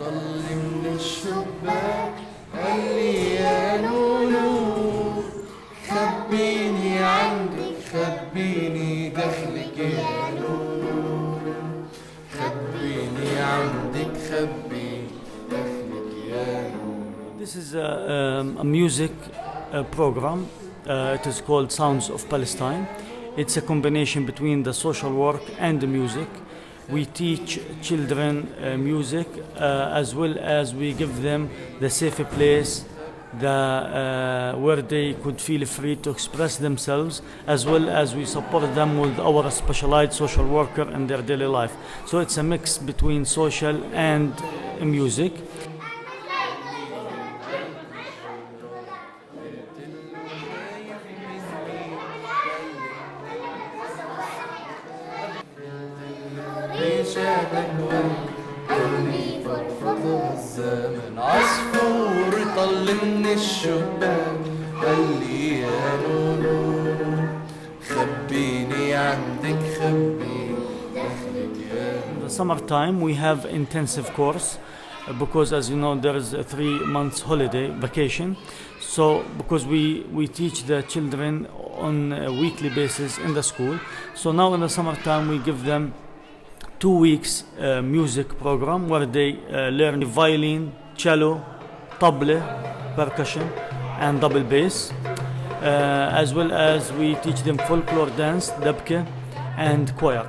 طل من الشباك قال لي يا نونو خبيني عندك خبيني دخلك يا نونو خبيني عندك خبيني دخلك يا نونو. This is a music program. It is called Sounds of Palestine. It's a combination between the social work and the music. We teach children music as well as we give them the safe place where they could feel free to express themselves, as well as we support them with our specialized social worker in their daily life. So it's a mix between social and music. قلبي فرفض الزمن عصفور طل من الشباك قال لي يا نونو خبيني عندك خبيني دخلك يا نونو. In the summertime we have intensive course because, as you know, there is a 3 months holiday vacation. So because we teach the children on a weekly basis in the school, so now in the summertime we give them 2 weeks music program where they learn violin, cello, tabla, percussion and double bass, as well as we teach them folklore dance, dabke and choir.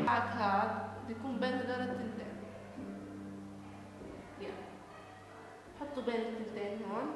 هذا بيكون بين هدول التلتين. يلا حطوا بين التلتين هون.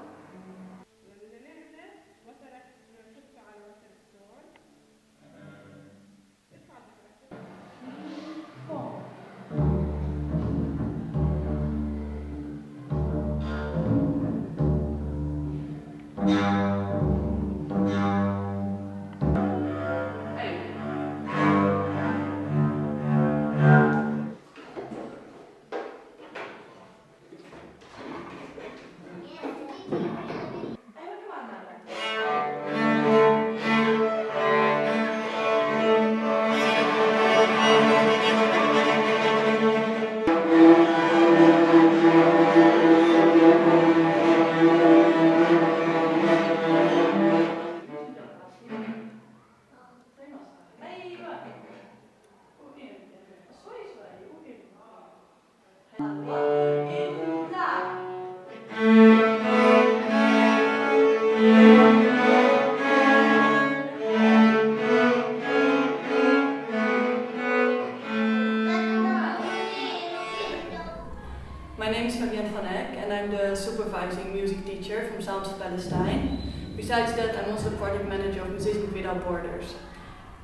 music teacher from Sounds of Palestine. Besides that, I'm also the project manager of Musicians Without Borders.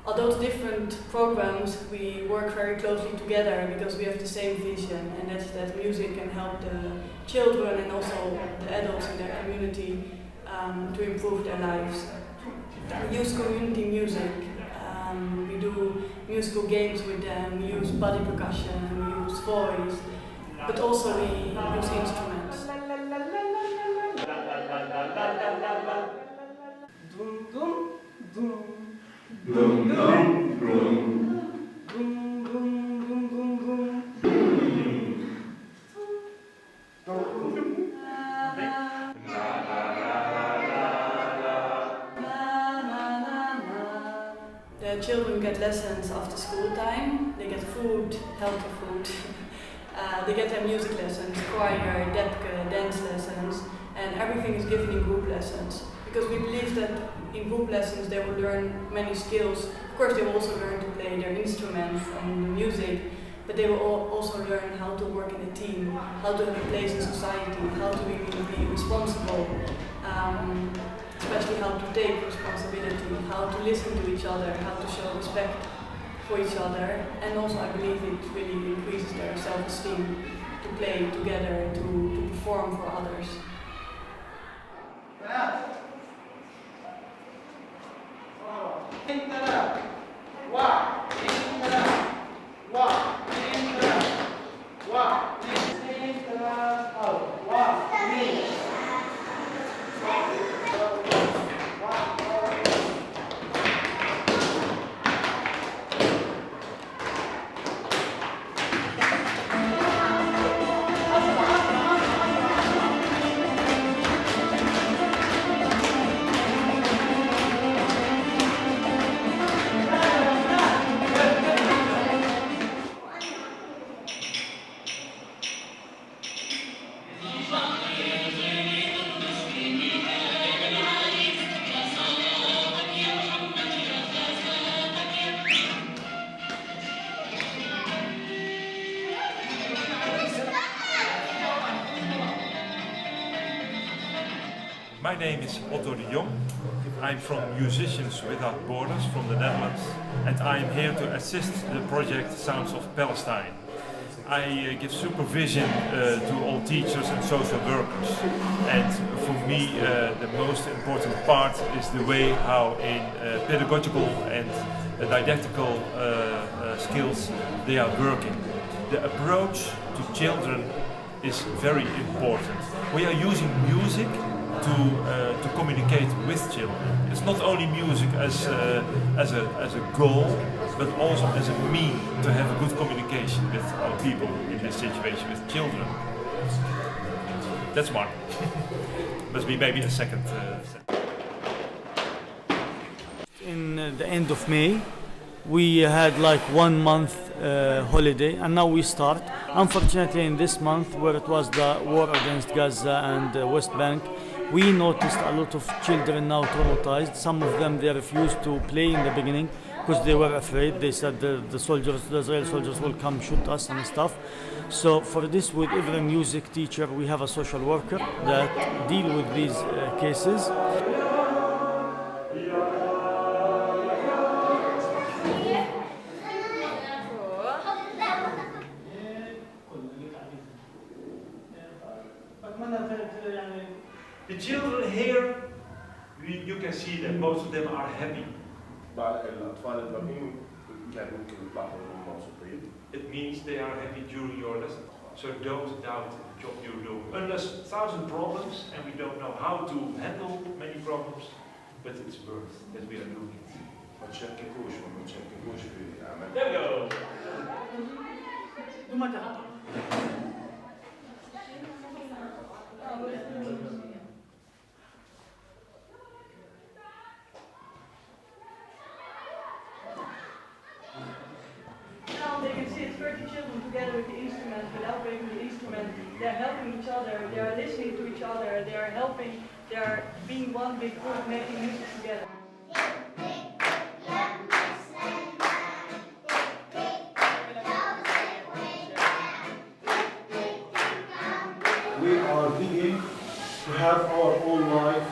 Although it's different programs, we work very closely together because we have the same vision, and that's that music can help the children and also the adults in their community to improve their lives. We use community music. We do musical games with them, we use body percussion, we use voice, but also we use instruments. Dum dum dum. Dum dum dum. Dum dum dum dum dum. The children get lessons after school time. They get food, healthy food. They get their music lessons, choir, debke, dance lessons, and everything is given in group lessons. Because we believe that in group lessons they will learn many skills. Of course, they will also learn to play their instruments and the music, but they will also learn how to work in a team, how to have a place in society, how to be responsible. Especially how to take responsibility, how to listen to each other, how to show respect for each other, and also I believe it really increases their self-esteem to play together, to perform for others. My name is Otto de Jong. I'm from Musicians Without Borders from the Netherlands, and I am here to assist the project Sounds of Palestine. I give supervision to all teachers and social workers, and for me the most important part is the way how in pedagogical and didactical skills they are working. The approach to children is very important. We are using music to communicate with children. It's not only music as a goal, but also as a mean to have a good communication with our people in this situation, with children. That's one. Must be maybe a second. In the end of May, we had like 1 month holiday, and now we start. Unfortunately, in this month, where it was the war against Gaza and the West Bank, we noticed a lot of children now traumatized. Some of them, they refused to play in the beginning because they were afraid. They said the Israeli soldiers will come shoot us and stuff. So for this, with every music teacher, we have a social worker that deal with these cases. The children here, you can see that most of them are happy. It means they are happy during your lesson. So don't doubt the job you do. Unless 1,000 problems, and we don't know how to handle many problems, but it's worth that we are doing it. There we go. Now they can see it's 30 children together with the instrument, without breaking the instrument. They're helping each other, they are listening to each other, they are helping, they are being one big group, making music together. We are digging to have our own life,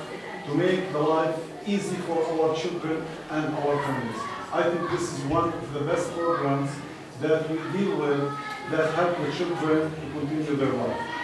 to make the life easy for our children and our families. I think this is one of the best programs that we deal with that help the children to continue their life.